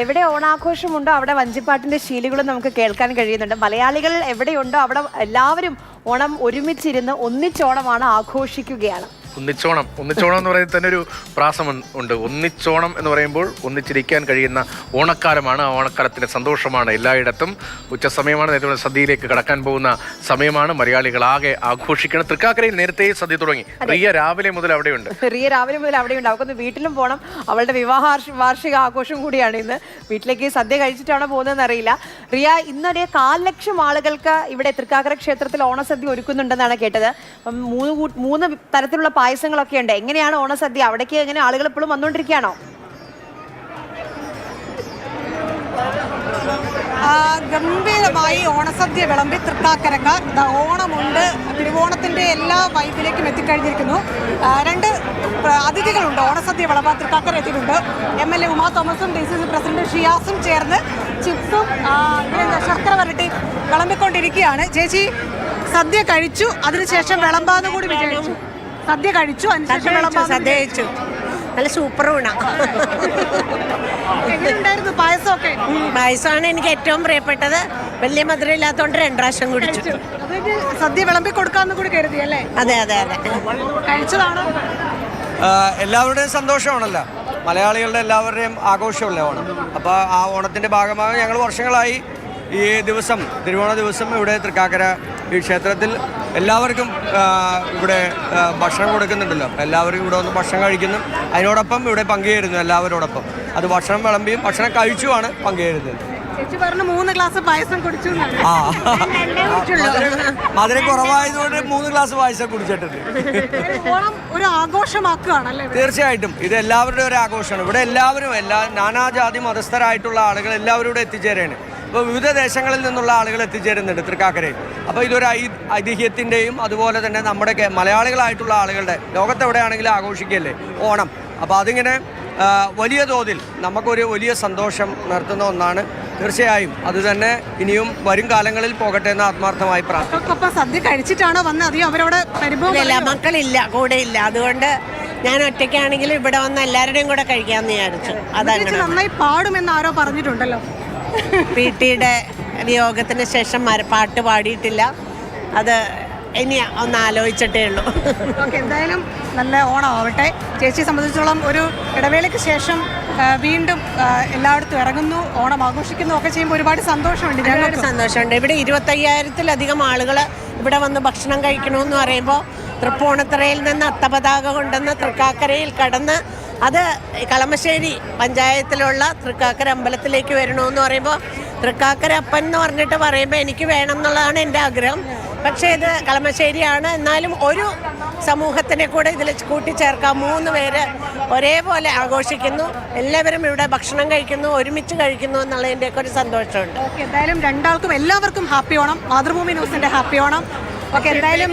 എവിടെ ഓണാഘോഷമുണ്ടോ അവിടെ വഞ്ചിപ്പാട്ടിന്റെ ശീലുകളും നമുക്ക് കേൾക്കാൻ കഴിയുന്നുണ്ട്. മലയാളികൾ എവിടെയുണ്ടോ അവിടെ എല്ലാവരും ഓണം ഒരുമിച്ചിരുന്ന് ഒന്നിച്ചോണമാണ് ആഘോഷിക്കുകയാണ്. ഒന്നിച്ചോണം എന്ന് പറയുന്നത് തന്നെ ഒരു പ്രാസം ഉണ്ട്. ഒന്നിച്ചോണം എന്ന് പറയുമ്പോൾ ഒന്നിച്ചിരിക്കാൻ കഴിയുന്ന ഓണക്കാലമാണ്. ആ ഓണക്കാലത്തിൻ്റെ സന്തോഷമാണ് എല്ലായിടത്തും. ഉച്ചസമയമാണ്, നേരത്തെ സദ്യയിലേക്ക് കടക്കാൻ പോകുന്ന സമയമാണ്. മലയാളികളാകെ ആഘോഷിക്കണം. തൃക്കാക്കരയിൽ നേരത്തെ സദ്യ തുടങ്ങി. റിയ രാവിലെ മുതൽ അവിടെയുണ്ട്. അവൾക്കൊന്ന് വീട്ടിലും പോകണം. അവളുടെ വിവാഹ വാർഷിക ആഘോഷം കൂടിയാണ് ഇന്ന്. വീട്ടിലേക്ക് സദ്യ കഴിച്ചിട്ടാണോ പോകുന്നതെന്ന് അറിയില്ല. റിയ, ഇന്നൊരു 4 ലക്ഷം ആളുകൾക്ക് ഇവിടെ തൃക്കാക്കര ക്ഷേത്രത്തിൽ ഓണസദ്യ ഒരുക്കുന്നുണ്ടെന്നാണ് കേട്ടത്. 3 തരത്തിലുള്ള പായസങ്ങളൊക്കെ ഉണ്ട്. എങ്ങനെയാണ് ഓണസദ്യ? അവിടേക്ക് എങ്ങനെ ആളുകൾ ഇപ്പോഴും വന്നുകൊണ്ടിരിക്കുകയാണോ? ഗംഭീരമായി ഓണസദ്യ വിളമ്പി തൃക്കാക്കരക്കാർ ഓണമുണ്ട്. തിരുവോണത്തിന്റെ എല്ലാ വൈബിലേക്കും എത്തിക്കഴിഞ്ഞിരിക്കുന്നു. 2 അതിഥികളുണ്ട് ഓണസദ്യ വിളമ്പാൻ തൃക്കാക്കര എത്തിയിട്ടുണ്ട്. MLA ഉമാ തോമസും DCC പ്രസിഡന്റ് ഷിയാസും ചേർന്ന് ചിപ്സും ശർക്കര വരട്ടി വിളമ്പിക്കൊണ്ടിരിക്കുകയാണ്. ചേച്ചി, സദ്യ കഴിച്ചു, അതിനുശേഷം വിളമ്പാന്ന് കൂടി വിചാരിച്ചു. സദ്യ കഴിച്ചു, അതിനുശേഷം സദ്യ കഴിച്ചു. നല്ല സൂപ്പർ ഊണാണ്. എങ്ങനെയുണ്ടായിരുന്നു പായസമൊക്കെ? പായസമാണ് എനിക്ക് ഏറ്റവും പ്രിയപ്പെട്ടത്. വലിയ മധുരം ഇല്ലാത്തതുകൊണ്ട് 2 പ്രാവശ്യം കുടിച്ചു. സദ്യ വിളമ്പി കൊടുക്കാന്ന് കൂടി കരുതി അല്ലേ? അതെ അതെ അതെ. കഴിച്ചതാണോ? എല്ലാവരുടെയും സന്തോഷമാണല്ലോ, മലയാളികളുടെ എല്ലാവരുടെയും ആഘോഷമല്ലേ ഓണം. അപ്പോൾ ആ ഓണത്തിൻ്റെ ഭാഗമായി ഞങ്ങൾ വർഷങ്ങളായി ഈ ദിവസം, തിരുവോണ ദിവസം ഇവിടെ തൃക്കാക്കര ഈ ക്ഷേത്രത്തിൽ എല്ലാവർക്കും ഇവിടെ ഭക്ഷണം കൊടുക്കുന്നുണ്ടല്ലോ. എല്ലാവരും ഇവിടെ വന്ന് ഭക്ഷണം കഴിക്കുന്നു, അതിനോടൊപ്പം ഇവിടെ പങ്കുചേരുന്നു എല്ലാവരോടൊപ്പം. അത് ഭക്ഷണം വിളമ്പിയും ഭക്ഷണം കഴിച്ചുമാണ് പങ്കുചേരുന്നത്. ചേച്ചി പറഞ്ഞു 3 ഗ്ലാസ് പായസം കുടിച്ചു. മധുരം കുറവായതുകൊണ്ട് 3 ഗ്ലാസ് പായസം കുടിച്ചിട്ടുണ്ട്. ഓണം ഒരു ആഘോഷമാക്കുകയാണല്ലേ? തീർച്ചയായിട്ടും ഇത് എല്ലാവരുടെയും ഒരു ആഘോഷമാണ്. ഇവിടെ എല്ലാവരും നാനാജാതി മതസ്ഥരായിട്ടുള്ള ആളുകൾ എല്ലാവരും ഇവിടെ എത്തിച്ചേരാണ്. ഇപ്പോൾ വിവിധ ദേശങ്ങളിൽ നിന്നുള്ള ആളുകൾ എത്തിച്ചേരുന്നുണ്ട് തൃക്കാക്കരയിൽ. അപ്പോൾ ഇതൊരു ഐതിഹ്യത്തിൻ്റെയും അതുപോലെ തന്നെ നമ്മുടെ മലയാളികളായിട്ടുള്ള ആളുകളുടെ ലോകത്തെവിടെയാണെങ്കിലും ആഘോഷിക്കുകയല്ലേ ഓണം. അപ്പോൾ അതിങ്ങനെ വലിയ തോതിൽ നമുക്കൊരു വലിയ സന്തോഷം നിർത്തുന്ന ഒന്നാണ്. തീർച്ചയായും അത് തന്നെ ഇനിയും വരും കാലങ്ങളിൽ പോകട്ടെ എന്ന് ആത്മാർത്ഥമായി പ്രാർത്ഥിക്കുന്നു. സദ്യ കഴിച്ചിട്ടാണോ വന്നത്? അധികം അവരോട് പരിഭവമില്ല, മക്കളില്ല, കൂടെ ഇല്ല. അതുകൊണ്ട് ഞാൻ ഒറ്റയ്ക്കാണെങ്കിലും ഇവിടെ വന്ന് എല്ലാവരുടെയും കൂടെ കഴിക്കാമെന്ന് വിചാരിച്ചു. അതങ്ങനെ നന്നായി പാടുമെന്ന് ആരോ പറഞ്ഞിട്ടുണ്ടല്ലോ. PT-യുടെ വിയോഗത്തിന് ശേഷം പാട്ട് പാടിയിട്ടില്ല. അത് ഇനി ഒന്ന് ആലോചിച്ചിട്ടേ ഉള്ളൂ. എന്തായാലും നല്ല ഓണം ആവട്ടെ. ചേച്ചിയെ സംബന്ധിച്ചോളം ഒരു ഇടവേളയ്ക്ക് ശേഷം വീണ്ടും എല്ലായിടത്തും ഇറങ്ങുന്നു, ഓണം ആഘോഷിക്കുന്നു ഒക്കെ ചെയ്യുമ്പോൾ ഒരുപാട് സന്തോഷമുണ്ട്. ഞങ്ങൾക്ക് സന്തോഷമുണ്ട്. ഇവിടെ 25,000-ത്തിലധികം ആളുകൾ ഇവിടെ വന്ന് ഭക്ഷണം കഴിക്കണമെന്ന് പറയുമ്പോൾ തൃപ്പൂണിത്തുറയിൽ നിന്ന് അത്തപതാക കൊണ്ടുവന്ന് തൃക്കാക്കരയിൽ കടന്ന് അത് കളമശ്ശേരി പഞ്ചായത്തിലുള്ള തൃക്കാക്കര അമ്പലത്തിലേക്ക് വരണമെന്ന് പറയുമ്പോൾ തൃക്കാക്കര അപ്പൻ എന്ന് പറഞ്ഞിട്ട് പറയുമ്പോൾ എനിക്ക് വേണം എന്നുള്ളതാണ് എൻ്റെ ആഗ്രഹം. പക്ഷേ ഇത് കളമശ്ശേരിയാണ്. എന്നാലും ഒരു സമൂഹത്തിനെ കൂടെ ഇതിൽ കൂട്ടിച്ചേർക്കാം. 3 പേര് ഒരേപോലെ ആഘോഷിക്കുന്നു, എല്ലാവരും ഇവിടെ ഭക്ഷണം കഴിക്കുന്നു, ഒരുമിച്ച് കഴിക്കുന്നു എന്നുള്ളതിൻ്റെയൊക്കെ ഒരു സന്തോഷമുണ്ട്. എന്തായാലും രണ്ടാൾക്കും എല്ലാവർക്കും ഹാപ്പി ഓണം. മാതൃഭൂമി ന്യൂസിൻ്റെ ഹാപ്പി ഓണം. ഓക്കെ, എന്തായാലും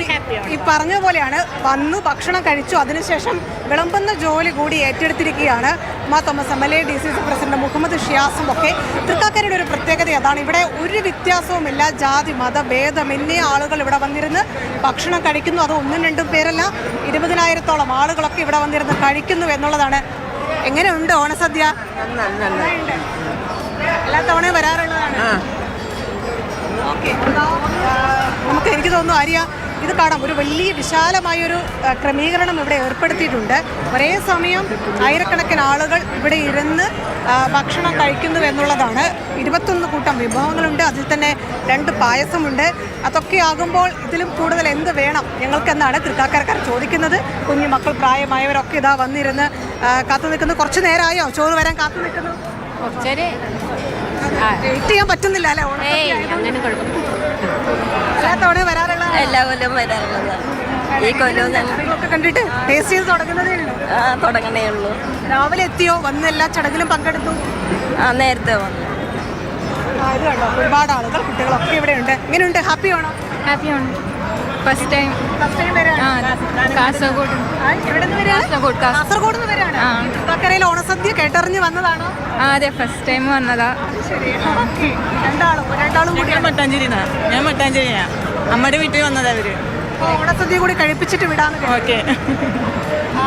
ഈ പറഞ്ഞ പോലെയാണ്, വന്നു ഭക്ഷണം കഴിച്ചു, അതിനുശേഷം വിളമ്പുന്ന ജോലി കൂടി ഏറ്റെടുത്തിരിക്കുകയാണ് Uma Thomas, MLA, DCC president Muhammad ഷിയാസും ഒക്കെ. തൃക്കാക്കരയുടെ ഒരു പ്രത്യേകത അതാണ്, ഇവിടെ ഒരു വ്യത്യാസവുമില്ല. ജാതി മത ഭേദമന്യേ ആളുകൾ ഇവിടെ വന്നിരുന്ന് ഭക്ഷണം കഴിക്കുന്നു. അത് 1-2 പേരല്ല, 20,000-ത്തോളം ആളുകളൊക്കെ ഇവിടെ വന്നിരുന്ന് കഴിക്കുന്നു എന്നുള്ളതാണ്. എങ്ങനെയുണ്ട് ഓണസദ്യ? എല്ലാ തവണയും വരാറുള്ളതാണ്. ഓക്കെ, നമുക്ക് എനിക്ക് തോന്നുന്നു ആര്യ, ഇത് കാണാം, ഒരു വലിയ വിശാലമായൊരു ക്രമീകരണം ഇവിടെ ഏർപ്പെടുത്തിയിട്ടുണ്ട്. ഒരേ സമയം ആയിരക്കണക്കിന് ആളുകൾ ഇവിടെ ഇരുന്ന് ഭക്ഷണം കഴിക്കുന്നു എന്നുള്ളതാണ്. 21 കൂട്ടം വിഭവങ്ങളുണ്ട്, അതിൽ തന്നെ 2 പായസമുണ്ട്. അതൊക്കെ ആകുമ്പോൾ ഇതിലും കൂടുതൽ എന്ത് വേണം ഞങ്ങൾക്കെന്നാണ് തൃക്കാക്കരക്കാർ ചോദിക്കുന്നത്. കുഞ്ഞു മക്കൾ, പ്രായമായവരൊക്കെ ഇതാ വന്നിരുന്ന് കാത്തു നിൽക്കുന്നു. കുറച്ച് നേരമായോ ചോറ് വരാൻ കാത്തു നിൽക്കുന്നു? വെയിറ്റ് ചെയ്യാൻ പറ്റുന്നില്ല അല്ലേ? എല്ലാ തവണയും വരാറുള്ള എല്ലാ കൊല്ലവും വരാറുള്ളതാണ്. ഈ കൊല്ലവും കണ്ടിട്ട് ടേസ്റ്റ് ചെയ്ത് തുടങ്ങുന്നതേ ഉള്ളൂ. തുടങ്ങണേ ഉള്ളൂ. രാവിലെ എത്തിയോ? വന്ന് എല്ലാ ചടങ്ങിലും പങ്കെടുത്തു? നേരത്തെ വന്നു. ഇത് കണ്ടോ, ഒരുപാട് ആളുകൾ, കുട്ടികളൊക്കെ ഇവിടെ ഉണ്ട്. എങ്ങനെയുണ്ട്? ഹാപ്പി ആണോ? ഹാപ്പി ആണ്. First time Kasaragod. കാസർഗോഡ് നിന്ന് വരാണ്. തൃക്കാക്കരയിൽ ഓണസദ്യ കേട്ടറിഞ്ഞ് വന്നതാണോ? അതെ, ഫസ്റ്റ് ടൈം വന്നതാ. രണ്ടാളും കൂടി. ഞാൻ മട്ടാഞ്ചേരിയാണ്. അമ്മയുടെ വീട്ടിൽ വന്നതാ അവര്. ഓണസദ്യ കൂടി കഴിപ്പിച്ചിട്ട് വിടാന്ന്. ഓക്കെ.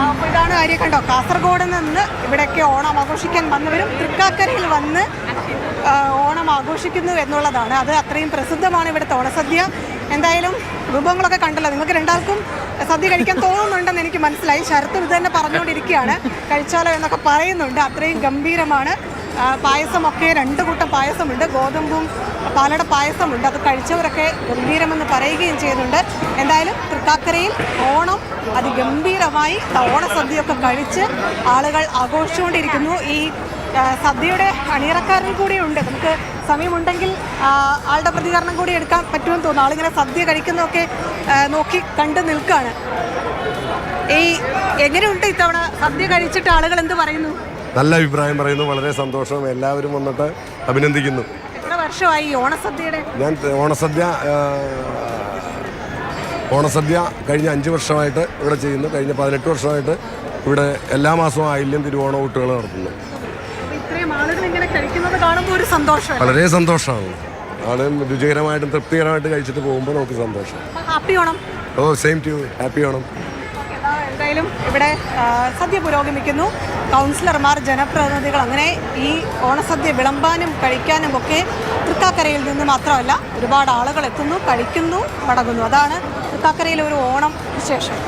അപ്പോൾ ഇതാണ് കാര്യം കണ്ടോ, കാസർഗോഡ് നിന്ന് ഇവിടെയൊക്കെ ഓണം ആഘോഷിക്കാൻ വന്നവരും തൃക്കാക്കരയിൽ വന്ന് ഓണം ആഘോഷിക്കുന്നു എന്നുള്ളതാണ്. അത് അത്രയും പ്രസിദ്ധമാണ് ഇവിടുത്തെ ഓണസദ്യ. എന്തായാലും വിഭവങ്ങളൊക്കെ കണ്ടല്ലോ, നിങ്ങൾക്ക് രണ്ടാൾക്കും സദ്യ കഴിക്കാൻ തോന്നുന്നുണ്ടെന്ന് എനിക്ക് മനസ്സിലായി. ശരത്തും ഇത് തന്നെ പറഞ്ഞുകൊണ്ടിരിക്കുകയാണ്, കഴിച്ചാലോ എന്നൊക്കെ പറയുന്നുണ്ട്. അത്രയും ഗംഭീരമാണ്. പായസമൊക്കെ 2 കൂട്ടം പായസമുണ്ട്, ഗോതമ്പും പാലട പായസമുണ്ട്. അത് കഴിച്ചവരൊക്കെ ഗംഭീരമെന്ന് പറയുകയും ചെയ്യുന്നുണ്ട്. എന്തായാലും തൃക്കാക്കരയിൽ ഓണം അതിഗംഭീരമായി ഓണസദ്യയൊക്കെ കഴിച്ച് ആളുകൾ ആഘോഷിച്ചുകൊണ്ടിരിക്കുന്നു. ഈ സദ്യയുടെ അണിയറക്കാരൻ കൂടിയുണ്ട്. നമുക്ക് സമയമുണ്ടെങ്കിൽ ആളുടെ പ്രതികരണം കൂടി എടുക്കാൻ പറ്റുമെന്ന് തോന്നുന്നു. ആളിങ്ങനെ സദ്യ കഴിക്കുന്നതൊക്കെ നോക്കി കണ്ടു നിൽക്കുകയാണ്. ഈ എങ്ങനെയുണ്ട് ഇത്തവണ സദ്യ കഴിച്ചിട്ട് ആളുകൾ എന്ത് പറയുന്നു? നല്ല അഭിപ്രായം പറയുന്നു, വളരെ സന്തോഷം, എല്ലാവരും വന്നിട്ട് അഭിനന്ദിക്കുന്നു. എത്ര വർഷമായി ഓണസദ്യയുടെ? ഞാൻ ഓണസദ്യ കഴിഞ്ഞ 5 വർഷമായിട്ട് ഇവിടെ ചെയ്യുന്നു. കഴിഞ്ഞ 18 വർഷമായിട്ട് ഇവിടെ എല്ലാ മാസവും ആയില്യം തിരുവോണ ഊട്ടുകൾ നടത്തുന്നു. ഇത്രയും ആളുകൾ ഇങ്ങനെ കഴിക്കുന്നത് കാണുമ്പോൾ ഒരു സന്തോഷം, വളരെ സന്തോഷമാണ്. ആണ് രുചികരമായിട്ടും തൃപ്തികരമായിട്ട് കഴിച്ചിട്ട് പോകുമ്പോൾ നമുക്ക് സന്തോഷം. Happy Onam. Oh same to you, happy Onam. എന്തായാലും ഇവിടെ സദ്യ പുരോഗമിക്കുന്നു. കൗൺസിലർമാർ, ജനപ്രതിനിധികൾ, അങ്ങനെ ഈ ഓണസദ്യ വിളമ്പാനും കഴിക്കാനും ഒക്കെ തൃക്കാക്കരയിൽ നിന്ന് മാത്രമല്ല ഒരുപാട് ആളുകൾ എത്തുന്നു, കഴിക്കുന്നു, മടങ്ങുന്നു. അതാണ് തൃക്കാക്കരയിലെ ഒരു ഓണം വിശേഷം.